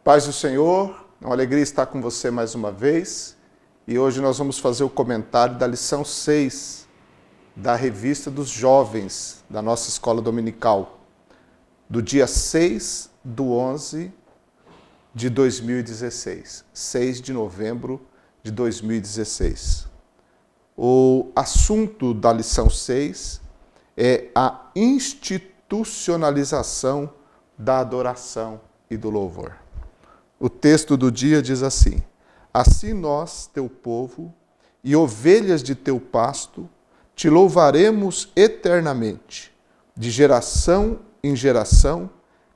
Paz do Senhor, é uma alegria estar com você mais uma vez. E hoje nós vamos fazer o comentário da lição 6 da Revista dos Jovens da nossa Escola Dominical, do dia 6/11 de 2016, 6 de novembro de 2016. O assunto da lição 6 é a institucionalização da adoração e do louvor. O texto do dia diz assim: assim nós, teu povo, e ovelhas de teu pasto, te louvaremos eternamente. De geração em geração,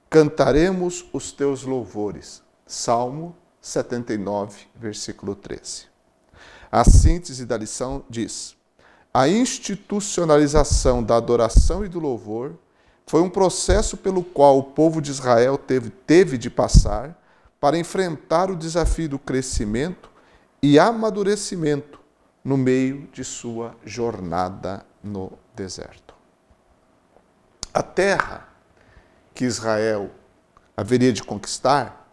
cantaremos os teus louvores. Salmo 79, versículo 13. A síntese da lição diz: a institucionalização da adoração e do louvor foi um processo pelo qual o povo de Israel teve de passar para enfrentar o desafio do crescimento e amadurecimento no meio de sua jornada no deserto. A terra que Israel haveria de conquistar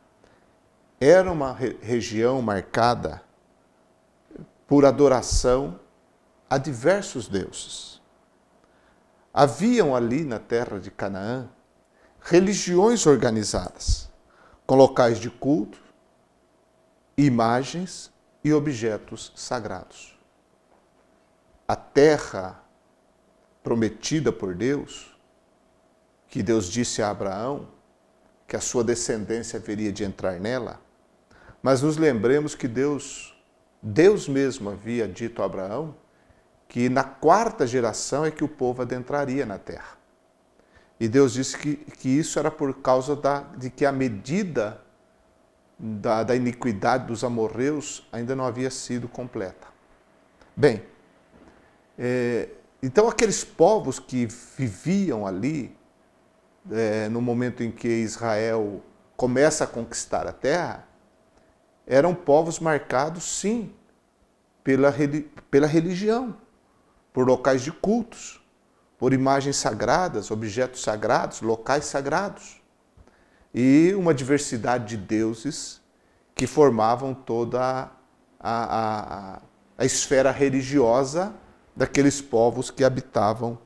era uma região marcada por adoração a diversos deuses. Haviam ali na terra de Canaã religiões organizadas, com locais de culto, imagens e objetos sagrados. A terra prometida por Deus, que Deus disse a Abraão que a sua descendência haveria de entrar nela, mas nos lembremos que Deus mesmo havia dito a Abraão que na 4ª geração é que o povo adentraria na terra. E Deus disse que isso era por causa de que a medida da iniquidade dos amorreus ainda não havia sido completa. Bem, então aqueles povos que viviam ali, no momento em que Israel começa a conquistar a terra, eram povos marcados, sim, pela religião, por locais de cultos, por imagens sagradas, objetos sagrados, locais sagrados, e uma diversidade de deuses que formavam toda a esfera religiosa daqueles povos que habitavam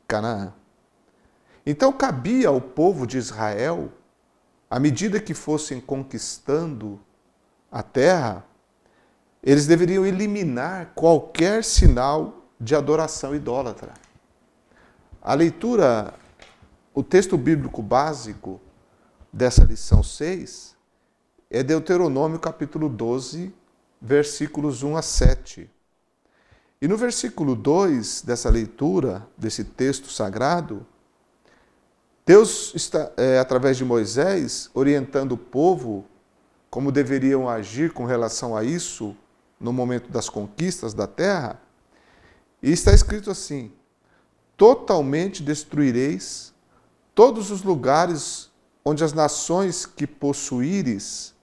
Canaã. Então cabia ao povo de Israel, à medida que fossem conquistando a terra, eles deveriam eliminar qualquer sinal de adoração idólatra. A leitura, o texto bíblico básico dessa lição 6 é Deuteronômio capítulo 12, versículos 1 a 7. E no versículo 2 dessa leitura, desse texto sagrado, Deus está, através de Moisés, orientando o povo como deveriam agir com relação a isso no momento das conquistas da terra. E está escrito assim: totalmente destruireis todos os lugares onde as nações que possuíres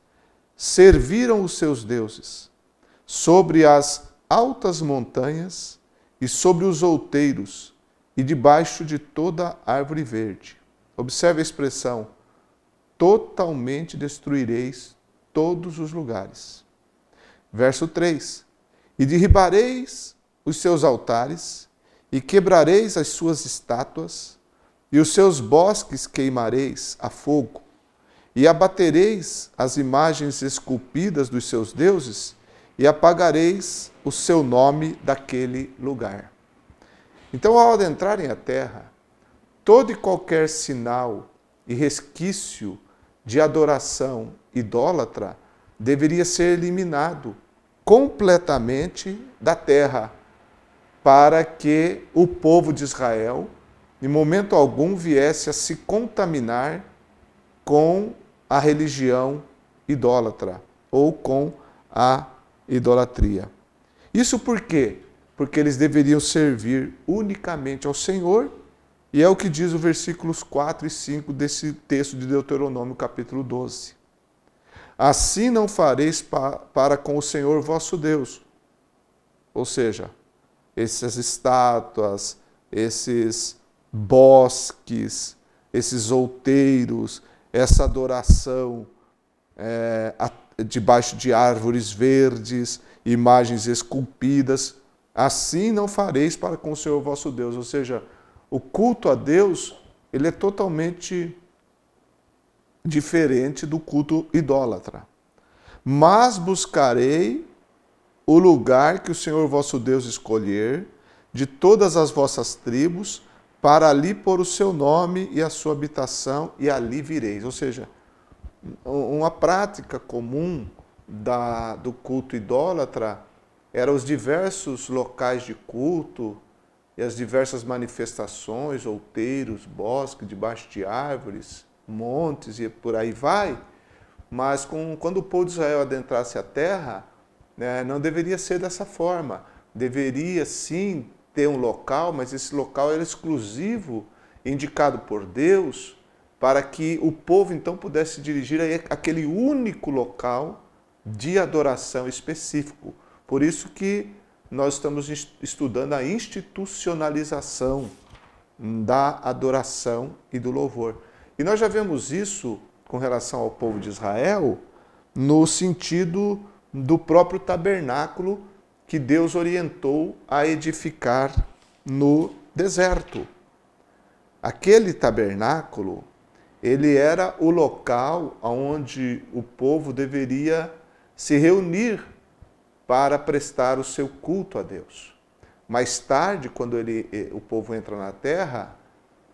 serviram os seus deuses, sobre as altas montanhas e sobre os outeiros e debaixo de toda árvore verde. Observe a expressão: totalmente destruireis todos os lugares. Verso 3: e derribareis os seus altares, e quebrareis as suas estátuas, e os seus bosques queimareis a fogo, e abatereis as imagens esculpidas dos seus deuses, e apagareis o seu nome daquele lugar. Então, ao adentrarem a terra, todo e qualquer sinal e resquício de adoração idólatra deveria ser eliminado completamente da terra, para que o povo de Israel, em momento algum, viesse a se contaminar com a religião idólatra ou com a idolatria. Isso por quê? Porque eles deveriam servir unicamente ao Senhor, e é o que diz o versículos 4 e 5 desse texto de Deuteronômio capítulo 12. Assim não fareis para com o Senhor vosso Deus. Ou seja, essas estátuas, esses bosques, esses outeiros, essa adoração debaixo de árvores verdes, imagens esculpidas. Assim não fareis para com o Senhor vosso Deus. Ou seja, o culto a Deus, ele é totalmente diferente do culto idólatra. Mas buscarei o lugar que o Senhor vosso Deus escolher, de todas as vossas tribos, para ali pôr o seu nome e a sua habitação, e ali vireis. Ou seja, uma prática comum do culto idólatra eram os diversos locais de culto e as diversas manifestações, outeiros, bosques, debaixo de árvores, montes e por aí vai. Mas quando o povo de Israel adentrasse a terra, né, não deveria ser dessa forma. Deveria sim ter um local, mas esse local era exclusivo, indicado por Deus, para que o povo então pudesse se dirigir a aquele único local de adoração específico. Por isso que nós estamos estudando a institucionalização da adoração e do louvor. E nós já vemos isso com relação ao povo de Israel no sentido do próprio tabernáculo que Deus orientou a edificar no deserto. Aquele tabernáculo, ele era o local onde o povo deveria se reunir para prestar o seu culto a Deus. Mais tarde, quando o povo entra na terra,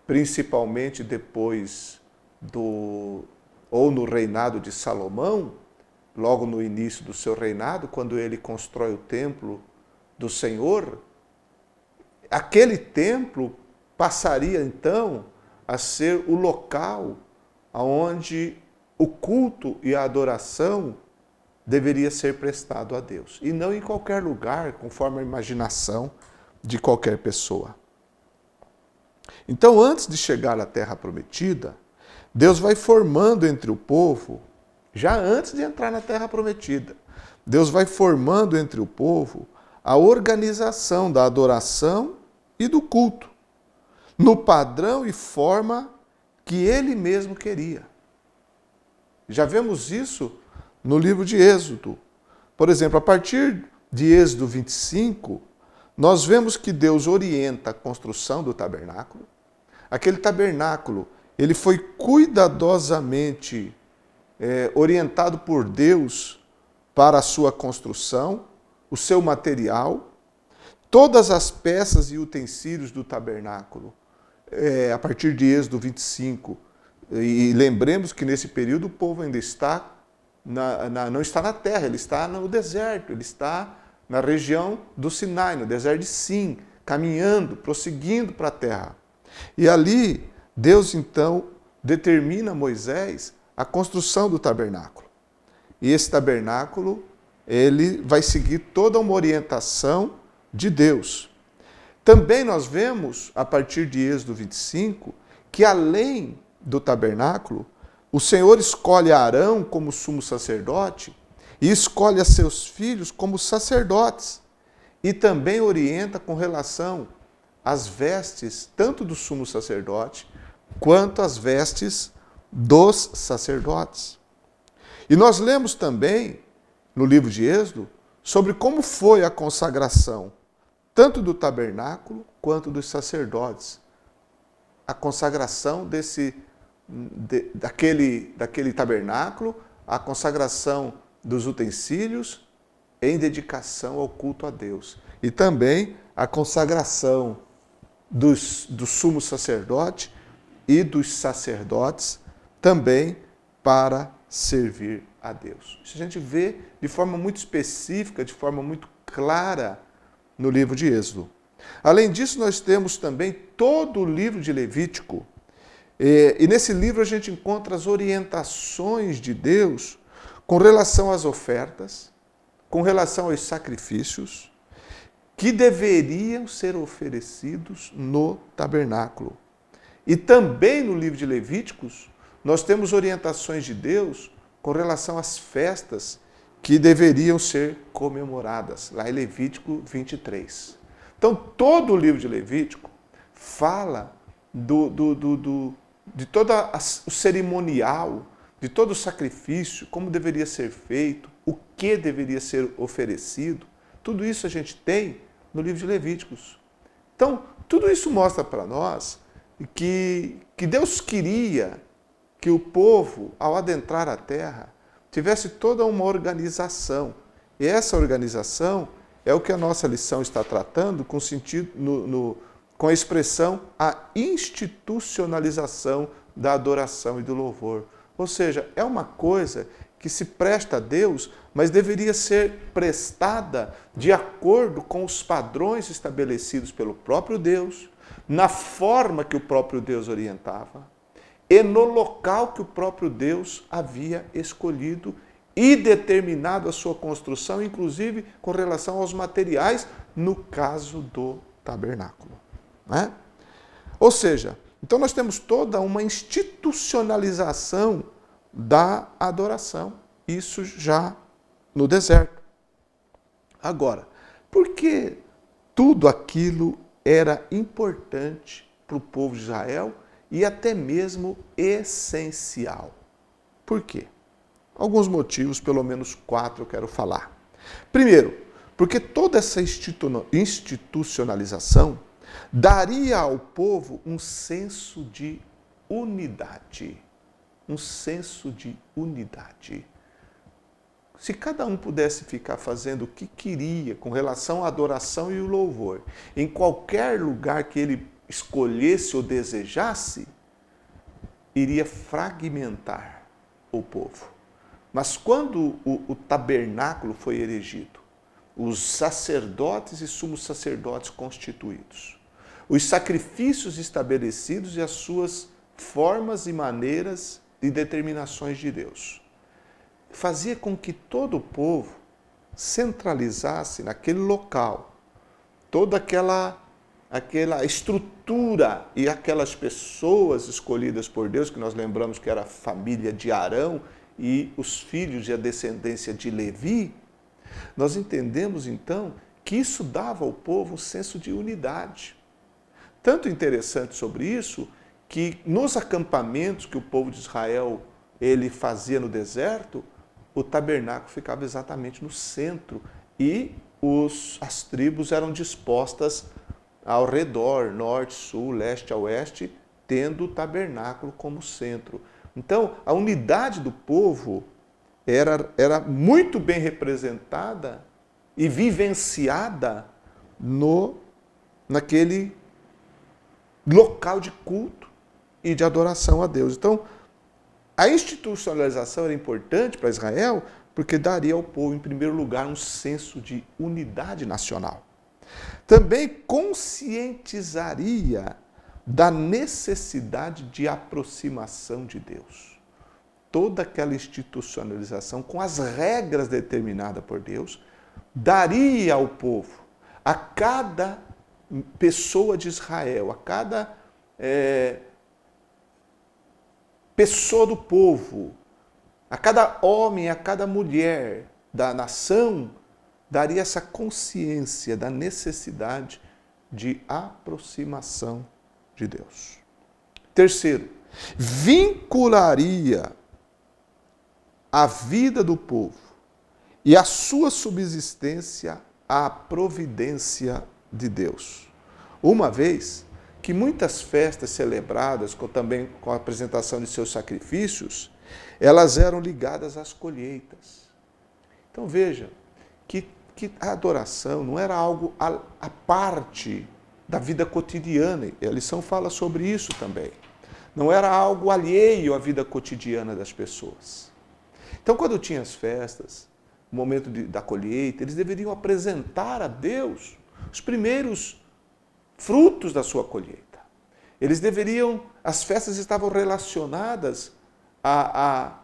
principalmente depois ou no reinado de Salomão, logo no início do seu reinado, quando ele constrói o templo do Senhor, aquele templo passaria então a ser o local onde o culto e a adoração deveria ser prestado a Deus, e não em qualquer lugar, conforme a imaginação de qualquer pessoa. Então, antes de chegar à Terra Prometida, Deus vai formando entre o povo, já antes de entrar na Terra Prometida, Deus vai formando entre o povo a organização da adoração e do culto, no padrão e forma que Ele mesmo queria. Já vemos isso no livro de Êxodo. Por exemplo, a partir de Êxodo 25, nós vemos que Deus orienta a construção do tabernáculo. Aquele tabernáculo, ele foi cuidadosamente orientado por Deus para a sua construção, o seu material, todas as peças e utensílios do tabernáculo, a partir de Êxodo 25. E lembremos que nesse período o povo ainda está não está na terra, ele está no deserto, ele está na região do Sinai, no deserto de Sim, caminhando, prosseguindo para a terra. E ali, Deus então determina a Moisés a construção do tabernáculo. E esse tabernáculo, ele vai seguir toda uma orientação de Deus. Também nós vemos, a partir de Êxodo 25, que além do tabernáculo, o Senhor escolhe Arão como sumo sacerdote e escolhe a seus filhos como sacerdotes. E também orienta com relação às vestes, tanto do sumo sacerdote, quanto às vestes dos sacerdotes. E nós lemos também, no livro de Êxodo, sobre como foi a consagração, tanto do tabernáculo quanto dos sacerdotes. A consagração daquele tabernáculo, a consagração dos utensílios em dedicação ao culto a Deus. E também a consagração do sumo sacerdote e dos sacerdotes também para servir a Deus. Isso a gente vê de forma muito específica, de forma muito clara no livro de Êxodo. Além disso, nós temos também todo o livro de Levítico. E nesse livro a gente encontra as orientações de Deus com relação às ofertas, com relação aos sacrifícios que deveriam ser oferecidos no tabernáculo. E também no livro de Levíticos, nós temos orientações de Deus com relação às festas que deveriam ser comemoradas, lá em Levítico 23. Então, todo o livro de Levítico fala de todo o cerimonial, de todo o sacrifício, como deveria ser feito, o que deveria ser oferecido. Tudo isso a gente tem no livro de Levíticos. Então, tudo isso mostra para nós que Deus queria que o povo, ao adentrar a terra, tivesse toda uma organização. E essa organização é o que a nossa lição está tratando com sentido, com a expressão a institucionalização da adoração e do louvor. Ou seja, é uma coisa que se presta a Deus, mas deveria ser prestada de acordo com os padrões estabelecidos pelo próprio Deus, na forma que o próprio Deus orientava e no local que o próprio Deus havia escolhido e determinado a sua construção, inclusive com relação aos materiais, no caso do tabernáculo. Né? Ou seja, então nós temos toda uma institucionalização da adoração, isso já no deserto. Agora, por que tudo aquilo era importante para o povo de Israel e até mesmo essencial? Por quê? Alguns motivos, pelo menos 4 eu quero falar. Primeiro, porque toda essa institucionalização daria ao povo um senso de unidade. Um senso de unidade. Se cada um pudesse ficar fazendo o que queria com relação à adoração e o louvor, em qualquer lugar que ele escolhesse ou desejasse, iria fragmentar o povo. Mas quando o tabernáculo foi erigido, os sacerdotes e sumos sacerdotes constituídos, os sacrifícios estabelecidos e as suas formas e maneiras e determinações de Deus, fazia com que todo o povo centralizasse naquele local toda aquela estrutura e aquelas pessoas escolhidas por Deus, que nós lembramos que era a família de Arão e os filhos e a descendência de Levi. Nós entendemos então que isso dava ao povo um senso de unidade. Tanto interessante sobre isso, que nos acampamentos que o povo de Israel ele fazia no deserto, o tabernáculo ficava exatamente no centro e as tribos eram dispostas ao redor, norte, sul, leste a oeste, tendo o tabernáculo como centro. Então, a unidade do povo era muito bem representada e vivenciada naquele local de culto e de adoração a Deus. Então, a institucionalização era importante para Israel porque daria ao povo, em primeiro lugar, um senso de unidade nacional. Também conscientizaria da necessidade de aproximação de Deus. Toda aquela institucionalização, com as regras determinadas por Deus, daria ao povo, a cada pessoa de Israel, a cada pessoa do povo, a cada homem, a cada mulher da nação, daria essa consciência da necessidade de aproximação de Deus. Terceiro, vincularia a vida do povo e a sua subsistência à providência de Deus. Uma vez que muitas festas celebradas, também com a apresentação de seus sacrifícios, elas eram ligadas às colheitas. Então veja que a adoração não era algo à parte da vida cotidiana, e a lição fala sobre isso também. Não era algo alheio à vida cotidiana das pessoas. Então, quando tinha as festas, o momento da colheita, eles deveriam apresentar a Deus os primeiros frutos da sua colheita. As festas estavam relacionadas à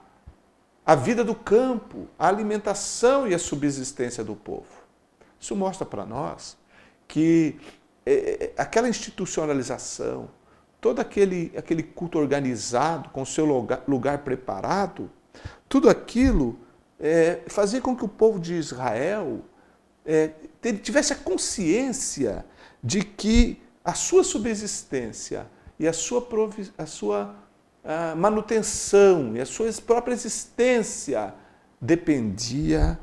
vida do campo, à alimentação e à subsistência do povo. Isso mostra para nós que aquela institucionalização, todo aquele culto organizado, com seu lugar preparado, tudo aquilo fazia com que o povo de Israel tivesse a consciência de que a sua subsistência e a sua manutenção e a sua própria existência dependia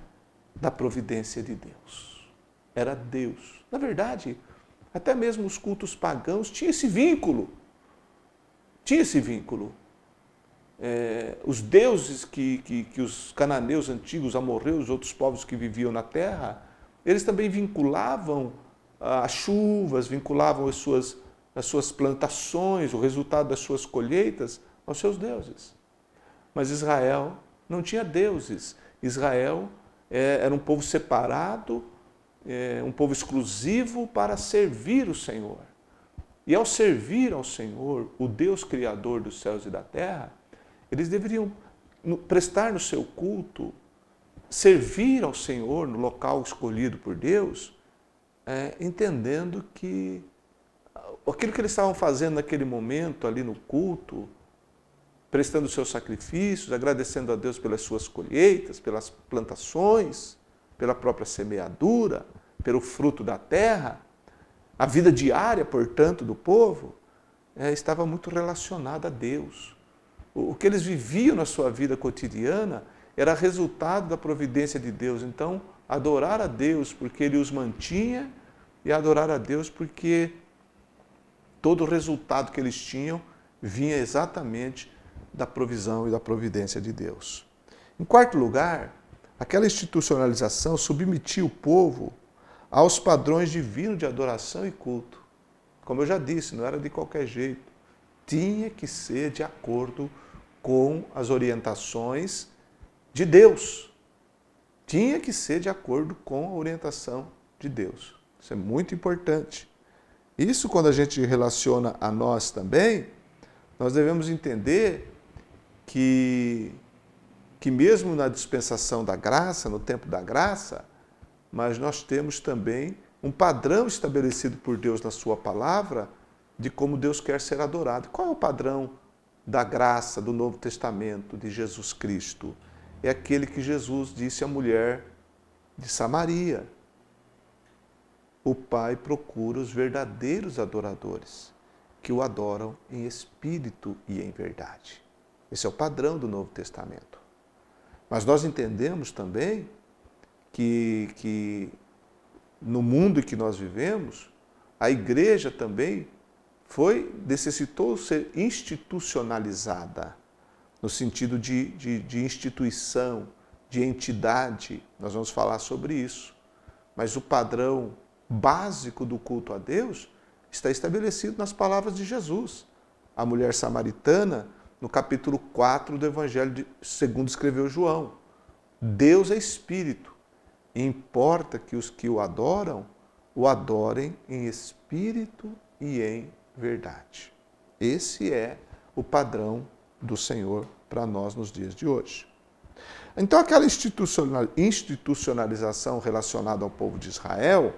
da providência de Deus. Era Deus. Na verdade, até mesmo os cultos pagãos tinham esse vínculo. Tinha esse vínculo. Os deuses que os cananeus antigos, amorreus, outros povos que viviam na terra, eles também vinculavam as chuvas, vinculavam as suas plantações, o resultado das suas colheitas aos seus deuses. Mas Israel não tinha deuses. Israel era um povo separado, um povo exclusivo para servir o Senhor. E ao servir ao Senhor, o Deus Criador dos céus e da terra, eles deveriam prestar no seu culto, servir ao Senhor no local escolhido por Deus, entendendo que aquilo que eles estavam fazendo naquele momento ali no culto, prestando seus sacrifícios, agradecendo a Deus pelas suas colheitas, pelas plantações, pela própria semeadura, pelo fruto da terra, a vida diária, portanto, do povo, estava muito relacionada a Deus. O que eles viviam na sua vida cotidiana era resultado da providência de Deus. Então, adorar a Deus porque Ele os mantinha e adorar a Deus porque todo o resultado que eles tinham vinha exatamente da provisão e da providência de Deus. Em quarto lugar, aquela institucionalização submetia o povo aos padrões divinos de adoração e culto. Como eu já disse, não era de qualquer jeito. Tinha que ser de acordo com as orientações de Deus. Tinha que ser de acordo com a orientação de Deus. Isso é muito importante. Isso, quando a gente relaciona a nós também, nós devemos entender que mesmo na dispensação da graça, no tempo da graça, mas nós temos também um padrão estabelecido por Deus na sua palavra de como Deus quer ser adorado. Qual é o padrão da graça do Novo Testamento de Jesus Cristo? É aquele que Jesus disse à mulher de Samaria. O Pai procura os verdadeiros adoradores, que o adoram em espírito e em verdade. Esse é o padrão do Novo Testamento. Mas nós entendemos também que no mundo em que nós vivemos, a igreja também necessitou ser institucionalizada, no sentido de instituição, de entidade. Nós vamos falar sobre isso. Mas o padrão básico do culto a Deus está estabelecido nas palavras de Jesus. A mulher samaritana, no capítulo 4 do Evangelho segundo escreveu João. Deus é Espírito. E importa que os que o adorem em espírito e em verdade. Esse é o padrão do Senhor para nós nos dias de hoje. Então, aquela institucionalização relacionada ao povo de Israel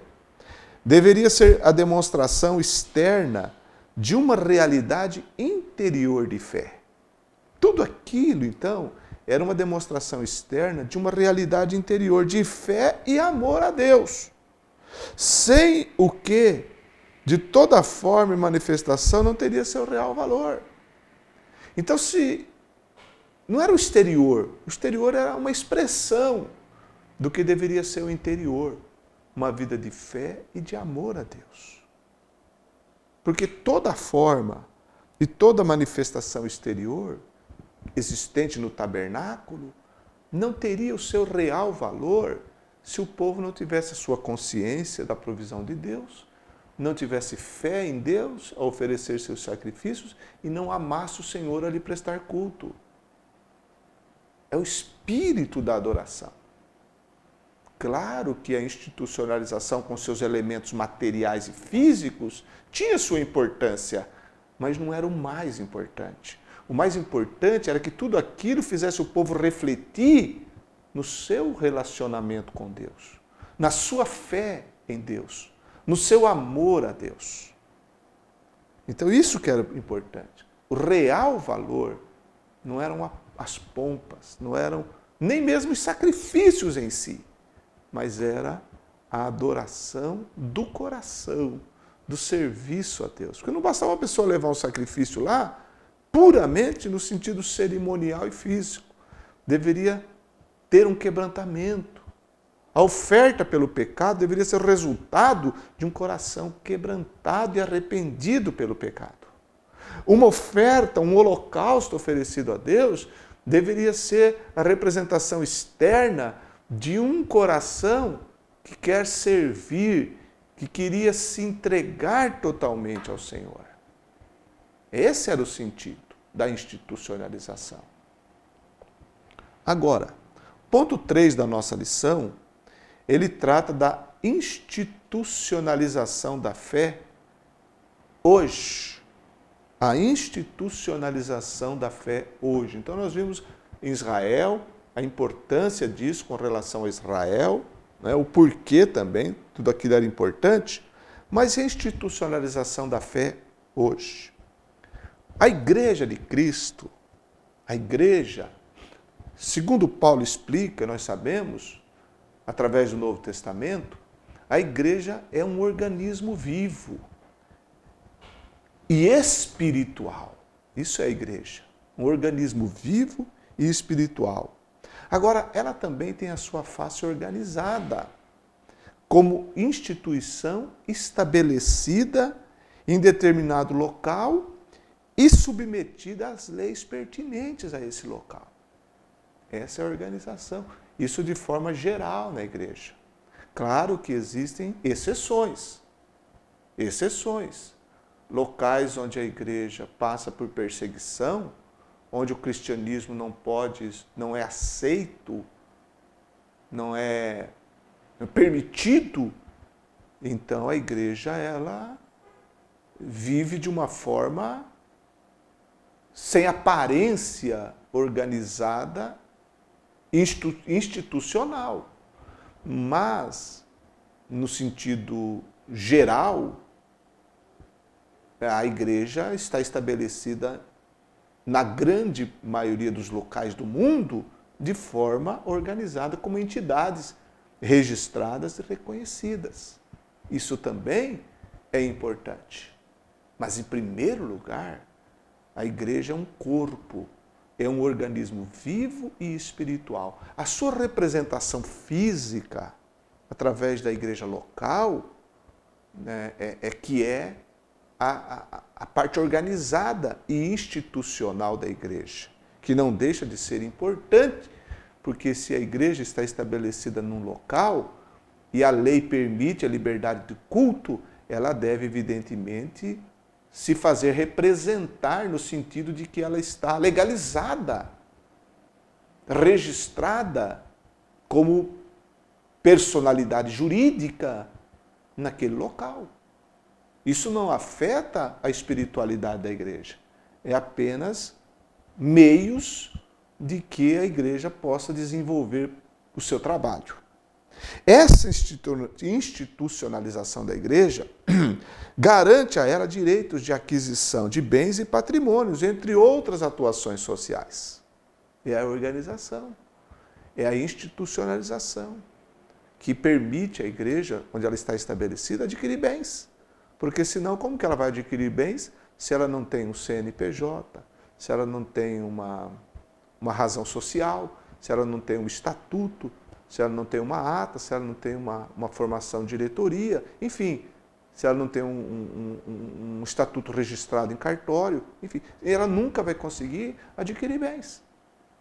deveria ser a demonstração externa de uma realidade interior de fé. Tudo aquilo, então, era uma demonstração externa de uma realidade interior de fé e amor a Deus. Sem o que, de toda forma e manifestação, não teria seu real valor. Então, se não era o exterior era uma expressão do que deveria ser o interior, uma vida de fé e de amor a Deus. Porque toda forma e toda manifestação exterior existente no tabernáculo não teria o seu real valor se o povo não tivesse a sua consciência da provisão de Deus, não tivesse fé em Deus a oferecer seus sacrifícios e não amasse o Senhor a lhe prestar culto. É o espírito da adoração. Claro que a institucionalização com seus elementos materiais e físicos tinha sua importância, mas não era o mais importante. O mais importante era que tudo aquilo fizesse o povo refletir no seu relacionamento com Deus, na sua fé em Deus, no seu amor a Deus. Então isso que era importante. O real valor não eram as pompas, não eram nem mesmo os sacrifícios em si, mas era a adoração do coração, do serviço a Deus. Porque não bastava uma pessoa levar um sacrifício lá, puramente no sentido cerimonial e físico. Deveria ter um quebrantamento. A oferta pelo pecado deveria ser o resultado de um coração quebrantado e arrependido pelo pecado. Uma oferta, um holocausto oferecido a Deus, deveria ser a representação externa de um coração que quer servir, que queria se entregar totalmente ao Senhor. Esse era o sentido da institucionalização. Agora, ponto 3 da nossa lição, ele trata da institucionalização da fé hoje. A institucionalização da fé hoje. Então nós vimos em Israel a importância disso com relação a Israel, né, o porquê também, tudo aquilo era importante, mas a institucionalização da fé hoje. A Igreja de Cristo, a Igreja, segundo Paulo explica, nós sabemos, através do Novo Testamento, a Igreja é um organismo vivo e espiritual. Isso é a Igreja, um organismo vivo e espiritual. Agora, ela também tem a sua face organizada, como instituição estabelecida em determinado local e submetida às leis pertinentes a esse local. Essa é a organização. Isso de forma geral na igreja. Claro que existem exceções. Exceções. Locais onde a igreja passa por perseguição, onde o cristianismo não é aceito, não é permitido, então a igreja ela vive de uma forma sem aparência organizada, institucional. Mas, no sentido geral, a igreja está estabelecida na grande maioria dos locais do mundo de forma organizada como entidades registradas e reconhecidas. Isso também é importante. Mas, em primeiro lugar, a igreja é um corpo, é um organismo vivo e espiritual. A sua representação física, através da igreja local, né, é a parte organizada e institucional da igreja, que não deixa de ser importante, porque se a igreja está estabelecida num local e a lei permite a liberdade de culto, ela deve, evidentemente, se fazer representar no sentido de que ela está legalizada, registrada como personalidade jurídica naquele local. Isso não afeta a espiritualidade da igreja. É apenas meios de que a igreja possa desenvolver o seu trabalho. Essa institucionalização da igreja garante a ela direitos de aquisição de bens e patrimônios, entre outras atuações sociais. É a organização, é a institucionalização que permite à igreja, onde ela está estabelecida, adquirir bens. Porque senão, como que ela vai adquirir bens se ela não tem um CNPJ, se ela não tem uma razão social, se ela não tem um estatuto, se ela não tem uma ata, se ela não tem uma formação de diretoria, enfim, se ela não tem um estatuto registrado em cartório, enfim, ela nunca vai conseguir adquirir bens.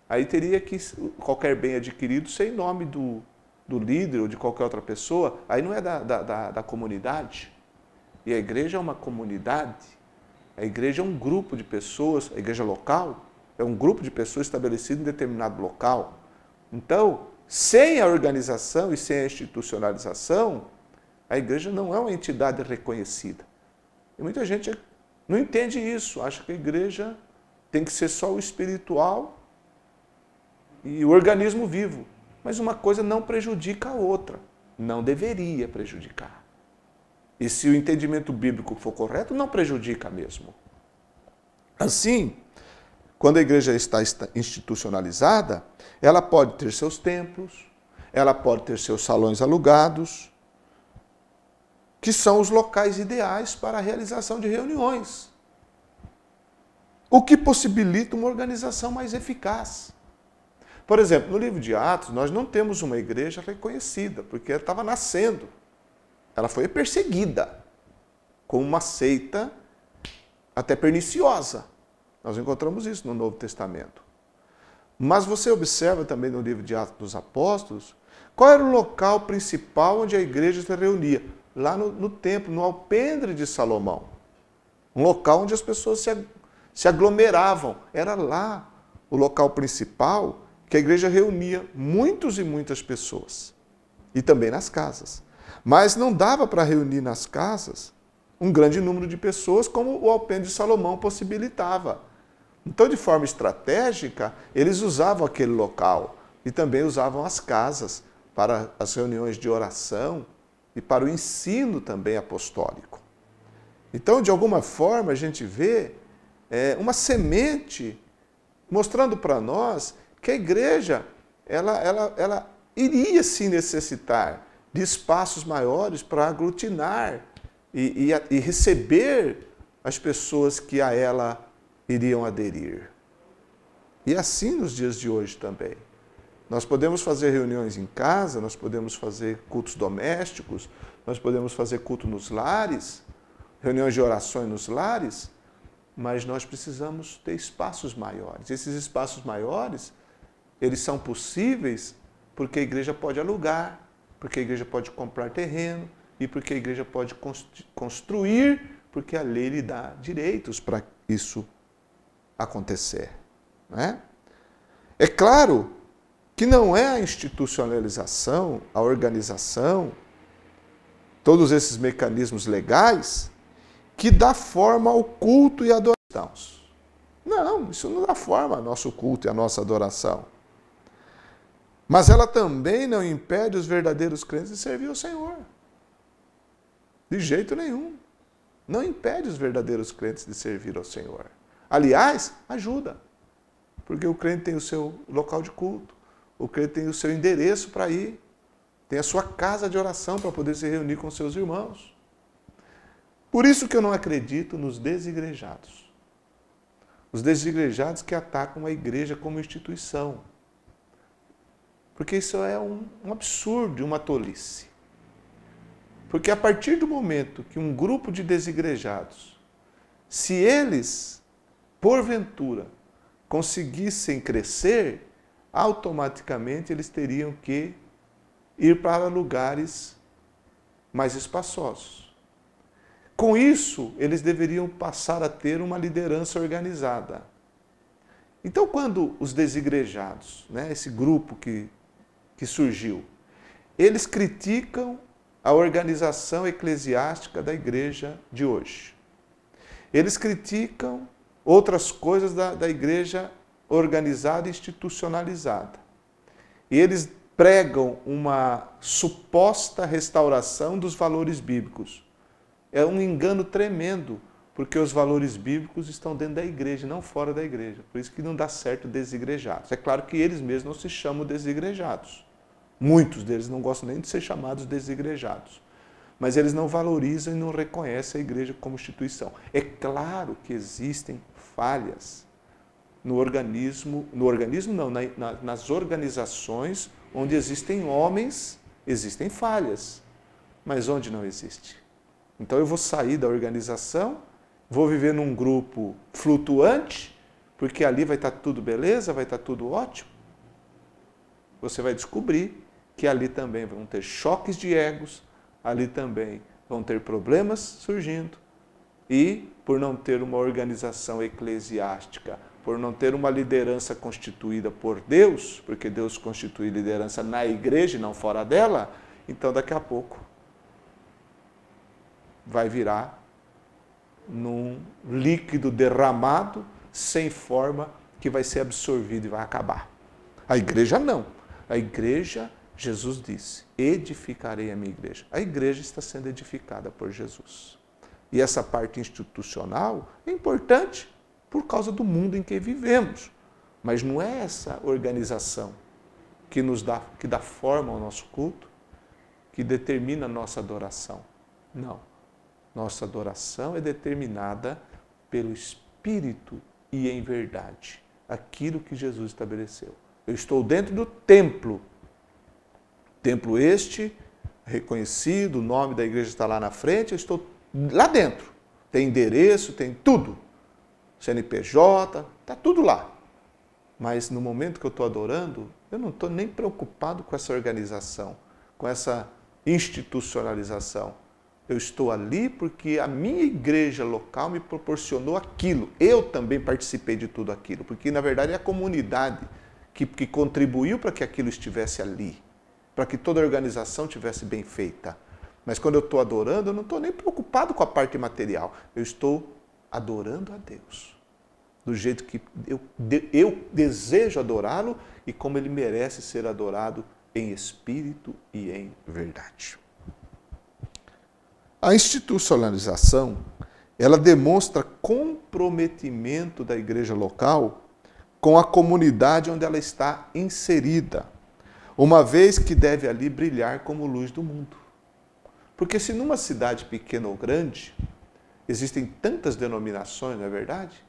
Aí teria que qualquer bem adquirido ser em nome do líder ou de qualquer outra pessoa, aí não é da comunidade. E a igreja é uma comunidade, a igreja é um grupo de pessoas, a igreja local é um grupo de pessoas estabelecido em determinado local. Então, sem a organização e sem a institucionalização, a igreja não é uma entidade reconhecida. E muita gente não entende isso, acha que a igreja tem que ser só o espiritual e o organismo vivo. Mas uma coisa não prejudica a outra, não deveria prejudicar. E se o entendimento bíblico for correto, não prejudica mesmo. Assim, quando a igreja está institucionalizada, ela pode ter seus templos, ela pode ter seus salões alugados, que são os locais ideais para a realização de reuniões. o que possibilita uma organização mais eficaz. Por exemplo, no livro de Atos, nós não temos uma igreja reconhecida, porque ela estava nascendo. Ela foi perseguida como uma seita até perniciosa. Nós encontramos isso no Novo Testamento. Mas você observa também no livro de Atos dos Apóstolos, qual era o local principal onde a igreja se reunia? Lá no templo, no alpendre de Salomão. Um local onde as pessoas se aglomeravam. Era lá o local principal que a igreja reunia muitos e muitas pessoas. E também nas casas. Mas não dava para reunir nas casas um grande número de pessoas como o alpendre de Salomão possibilitava. Então, de forma estratégica, eles usavam aquele local e também usavam as casas para as reuniões de oração e para o ensino também apostólico. Então, de alguma forma, a gente vê uma semente mostrando para nós que a igreja ela iria se necessitar de espaços maiores para aglutinar e receber as pessoas que a ela iriam aderir. E assim nos dias de hoje também. Nós podemos fazer reuniões em casa, nós podemos fazer cultos domésticos, nós podemos fazer culto nos lares, reuniões de orações nos lares, mas nós precisamos ter espaços maiores. Esses espaços maiores, eles são possíveis porque a igreja pode alugar, porque a igreja pode comprar terreno e porque a igreja pode construir, porque a lei lhe dá direitos para isso acontecer. Não é? É claro que não é a institucionalização, a organização, todos esses mecanismos legais que dá forma ao culto e à adoração. Não, isso não dá forma ao nosso culto e à nossa adoração. Mas ela também não impede os verdadeiros crentes de servir ao Senhor. De jeito nenhum. Não impede os verdadeiros crentes de servir ao Senhor. Aliás, ajuda. Porque o crente tem o seu local de culto. O crente tem o seu endereço para ir. Tem a sua casa de oração para poder se reunir com seus irmãos. Por isso que eu não acredito nos desigrejados. Os desigrejados que atacam a igreja como instituição. Porque isso é um absurdo, uma tolice. Porque a partir do momento que um grupo de desigrejados, se eles, porventura, conseguissem crescer, automaticamente eles teriam que ir para lugares mais espaçosos. Com isso, eles deveriam passar a ter uma liderança organizada. Então, quando os desigrejados, esse grupo que surgiu, eles criticam a organização eclesiástica da igreja de hoje. Eles criticam outras coisas da igreja organizada e institucionalizada. E eles pregam uma suposta restauração dos valores bíblicos. É um engano tremendo, porque os valores bíblicos estão dentro da igreja, não fora da igreja. Por isso que não dá certo desigrejados. É claro que eles mesmos não se chamam desigrejados. Muitos deles não gostam nem de ser chamados desigrejados. Mas eles não valorizam e não reconhecem a igreja como instituição. É claro que existem falhas no organismo não, nas organizações onde existem homens, existem falhas. Mas onde não existe? Então eu vou sair da organização, vou viver num grupo flutuante, porque ali vai estar tudo beleza, vai estar tudo ótimo. Você vai descobrir que ali também vão ter choques de egos, ali também vão ter problemas surgindo. E, por não ter uma organização eclesiástica, por não ter uma liderança constituída por Deus, porque Deus constitui liderança na igreja e não fora dela, então daqui a pouco vai virar num líquido derramado, sem forma, que vai ser absorvido e vai acabar. A igreja não. A igreja, Jesus disse, edificarei a minha igreja. A igreja está sendo edificada por Jesus. E essa parte institucional é importante por causa do mundo em que vivemos. Mas não é essa organização que dá forma ao nosso culto, que determina a nossa adoração. Não. Nossa adoração é determinada pelo Espírito e em verdade. Aquilo que Jesus estabeleceu. Eu estou dentro do templo. Templo este, reconhecido, o nome da igreja está lá na frente, eu estou lá dentro. Tem endereço, tem tudo. CNPJ, está tudo lá. Mas no momento que eu estou adorando, eu não estou nem preocupado com essa organização, com essa institucionalização. Eu estou ali porque a minha igreja local me proporcionou aquilo. Eu também participei de tudo aquilo, porque na verdade é a comunidade que contribuiu para que aquilo estivesse ali, para que toda a organização tivesse bem feita. Mas quando eu estou adorando, eu não estou nem preocupado com a parte material. Eu estou adorando a Deus, do jeito que eu desejo adorá-lo e como ele merece ser adorado em espírito e em verdade. A institucionalização, ela demonstra comprometimento da igreja local com a comunidade onde ela está inserida, uma vez que deve ali brilhar como luz do mundo. Porque se numa cidade pequena ou grande, existem tantas denominações, não é verdade?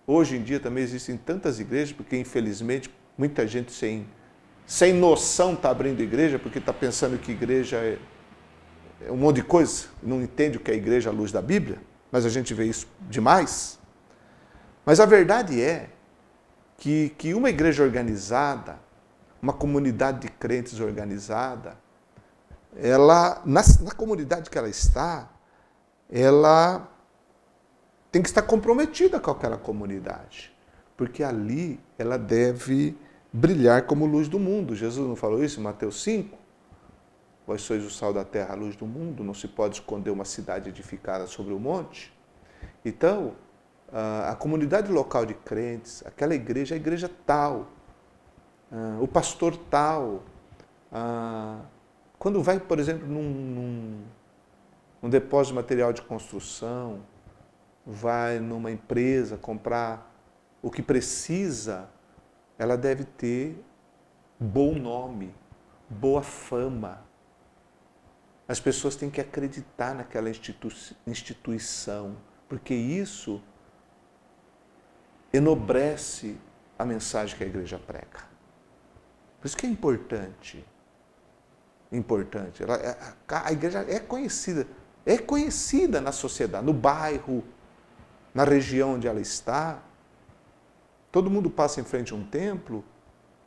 Hoje em dia também existem tantas igrejas, porque infelizmente muita gente sem noção está abrindo igreja, porque está pensando que igreja é um monte de coisa, não entende o que é a igreja à luz da Bíblia, mas a gente vê isso demais. Mas a verdade é que uma igreja organizada, uma comunidade de crentes organizada, ela, na comunidade que ela está, ela tem que estar comprometida com aquela comunidade, porque ali ela deve brilhar como luz do mundo. Jesus não falou isso em Mateus 5? Vós sois o sal da terra, a luz do mundo, não se pode esconder uma cidade edificada sobre o monte. Então, a comunidade local de crentes, aquela igreja, a igreja tal, o pastor tal, quando vai, por exemplo, num depósito de material de construção, vai numa empresa comprar o que precisa, ela deve ter bom nome, boa fama. As pessoas têm que acreditar naquela instituição, porque isso enobrece a mensagem que a igreja prega. Por isso que é importante. A igreja é conhecida na sociedade, no bairro, na região onde ela está. Todo mundo passa em frente a um templo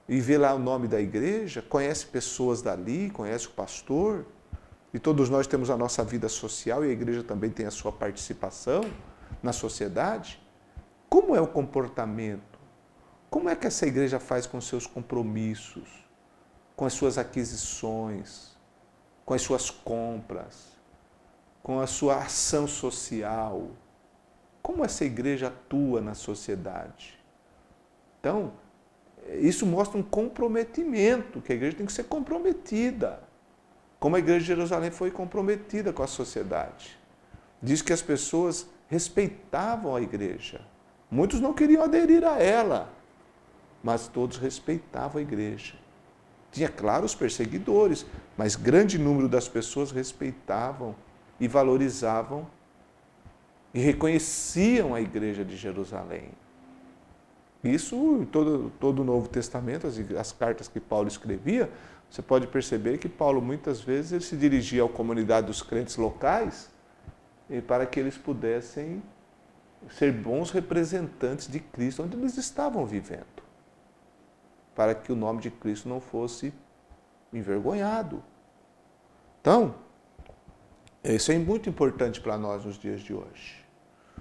e vê lá o nome da igreja, conhece pessoas dali, conhece o pastor. E todos nós temos a nossa vida social e a igreja também tem a sua participação na sociedade. Como é o comportamento? Como é que essa igreja faz com seus compromissos, com as suas aquisições, com as suas compras, com a sua ação social? Como essa igreja atua na sociedade? Então, isso mostra um comprometimento, que a igreja tem que ser comprometida. Como a igreja de Jerusalém foi comprometida com a sociedade. Diz que as pessoas respeitavam a igreja. Muitos não queriam aderir a ela, mas todos respeitavam a igreja. Tinha, claro, os perseguidores, mas grande número das pessoas respeitavam e valorizavam e reconheciam a igreja de Jerusalém. Isso em todo o Novo Testamento, as cartas que Paulo escrevia, você pode perceber que Paulo muitas vezes ele se dirigia à comunidade dos crentes locais para que eles pudessem ser bons representantes de Cristo onde eles estavam vivendo, para que o nome de Cristo não fosse envergonhado. Então, isso é muito importante para nós nos dias de hoje.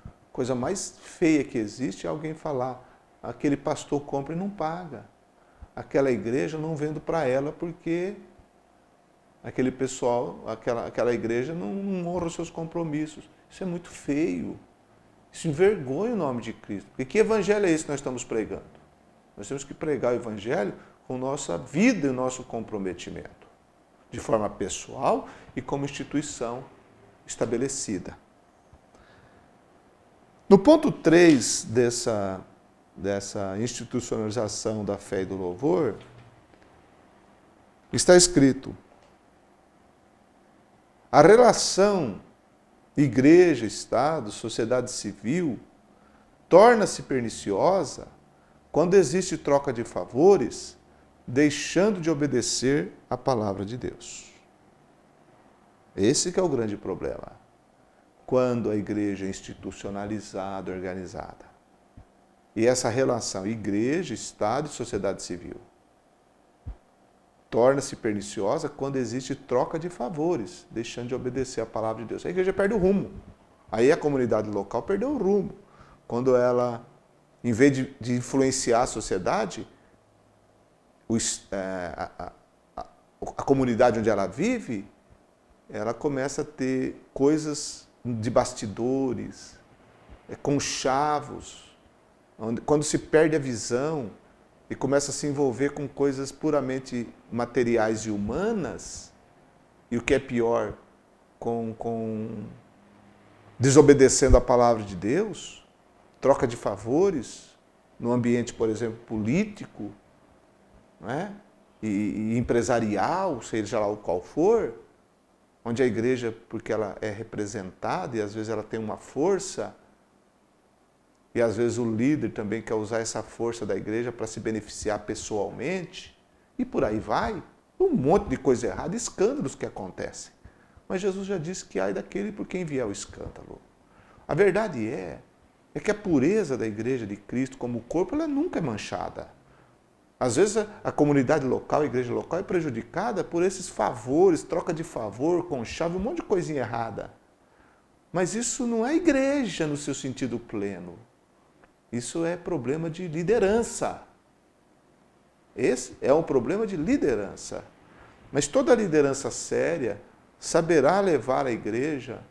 A coisa mais feia que existe é alguém falar: aquele pastor compra e não paga. Aquela igreja não vendo para ela porque aquele pessoal, aquela igreja não honra os seus compromissos. Isso é muito feio. Isso envergonha o nome de Cristo. Porque que evangelho é esse que nós estamos pregando? Nós temos que pregar o evangelho com nossa vida e o nosso comprometimento, de forma pessoal e como instituição estabelecida. No ponto 3 dessa institucionalização da fé e do louvor, está escrito: a relação igreja, Estado, sociedade civil torna-se perniciosa quando existe troca de favores, deixando de obedecer a palavra de Deus. Esse que é o grande problema. Quando a igreja é institucionalizada, organizada. E essa relação igreja, Estado e sociedade civil torna-se perniciosa quando existe troca de favores, deixando de obedecer a palavra de Deus. A igreja perde o rumo. Aí a comunidade local perdeu o rumo. Quando ela, em vez de influenciar a sociedade, a comunidade onde ela vive, ela começa a ter coisas de bastidores, conchavos, quando se perde a visão e começa a se envolver com coisas puramente materiais e humanas, e o que é pior, desobedecendo a palavra de Deus, troca de favores, no ambiente, por exemplo, político, né? e empresarial, seja lá o qual for, onde a igreja, porque ela é representada e às vezes ela tem uma força, e às vezes o líder também quer usar essa força da igreja para se beneficiar pessoalmente, e por aí vai, um monte de coisa errada, escândalos que acontecem. Mas Jesus já disse que ai daquele por quem vier o escândalo. A verdade é que a pureza da igreja de Cristo como corpo, ela nunca é manchada. Às vezes a comunidade local, a igreja local é prejudicada por esses favores, troca de favor, conchave, um monte de coisinha errada. Mas isso não é igreja no seu sentido pleno. Isso é problema de liderança. Esse é um problema de liderança. Mas toda liderança séria saberá levar a igreja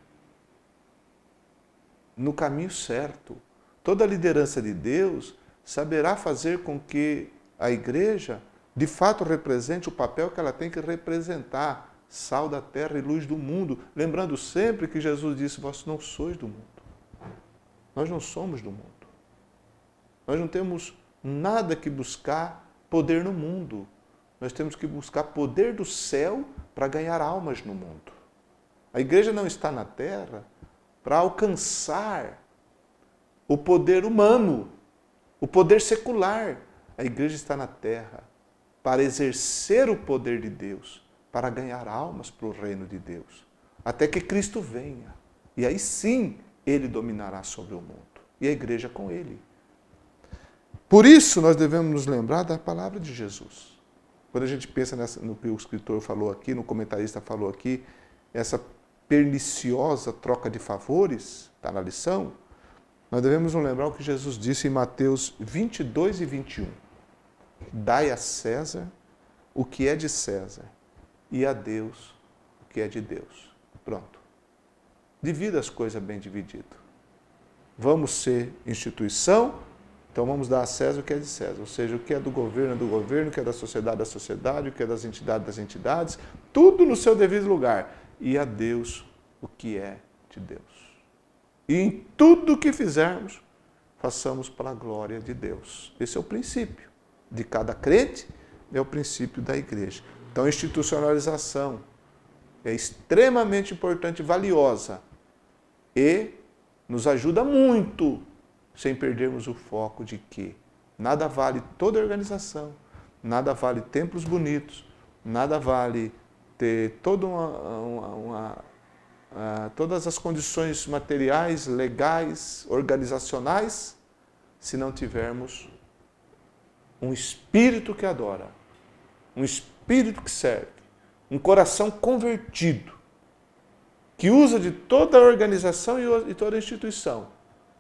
no caminho certo. Toda liderança de Deus saberá fazer com que a igreja, de fato, represente o papel que ela tem que representar, sal da terra e luz do mundo. Lembrando sempre que Jesus disse, vós não sois do mundo. Nós não somos do mundo. Nós não temos nada que buscar poder no mundo. Nós temos que buscar poder do céu para ganhar almas no mundo. A igreja não está na terra para alcançar o poder humano, o poder secular. A igreja está na terra para exercer o poder de Deus, para ganhar almas para o reino de Deus, até que Cristo venha. E aí sim, Ele dominará sobre o mundo. E a igreja com Ele. Por isso, nós devemos nos lembrar da palavra de Jesus. Quando a gente pensa no que o escritor falou aqui, no comentarista falou aqui, essa perniciosa troca de favores, está na lição, nós devemos nos lembrar o que Jesus disse em Mateus 22 e 21. Dai a César o que é de César e a Deus o que é de Deus. Pronto. Divida as coisas bem dividido. Vamos ser instituição, então vamos dar a César o que é de César. Ou seja, o que é do governo, o que é da sociedade, o que é das entidades, tudo no seu devido lugar. E a Deus o que é de Deus. E em tudo o que fizermos, façamos para a glória de Deus. Esse é o princípio de cada crente, é o princípio da igreja. Então, a institucionalização é extremamente importante e valiosa e nos ajuda muito, sem perdermos o foco de que nada vale toda a organização, nada vale templos bonitos, nada vale ter todas as condições materiais, legais, organizacionais, se não tivermos um espírito que adora, um espírito que serve, um coração convertido, que usa de toda a organização e toda a instituição,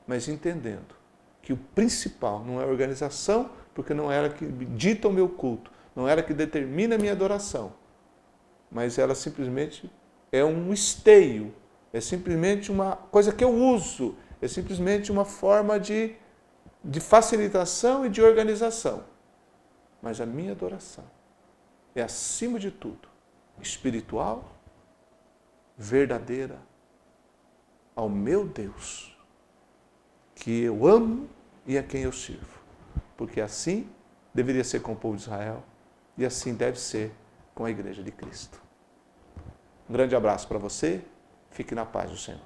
mas entendendo que o principal não é a organização, porque não é ela que dita o meu culto, não é ela que determina a minha adoração, mas ela simplesmente é um esteio, é simplesmente uma coisa que eu uso, é simplesmente uma forma de facilitação e de organização. Mas a minha adoração é, acima de tudo, espiritual, verdadeira, ao meu Deus, que eu amo e a quem eu sirvo. Porque assim deveria ser com o povo de Israel e assim deve ser com a igreja de Cristo. Um grande abraço para você, fique na paz do Senhor.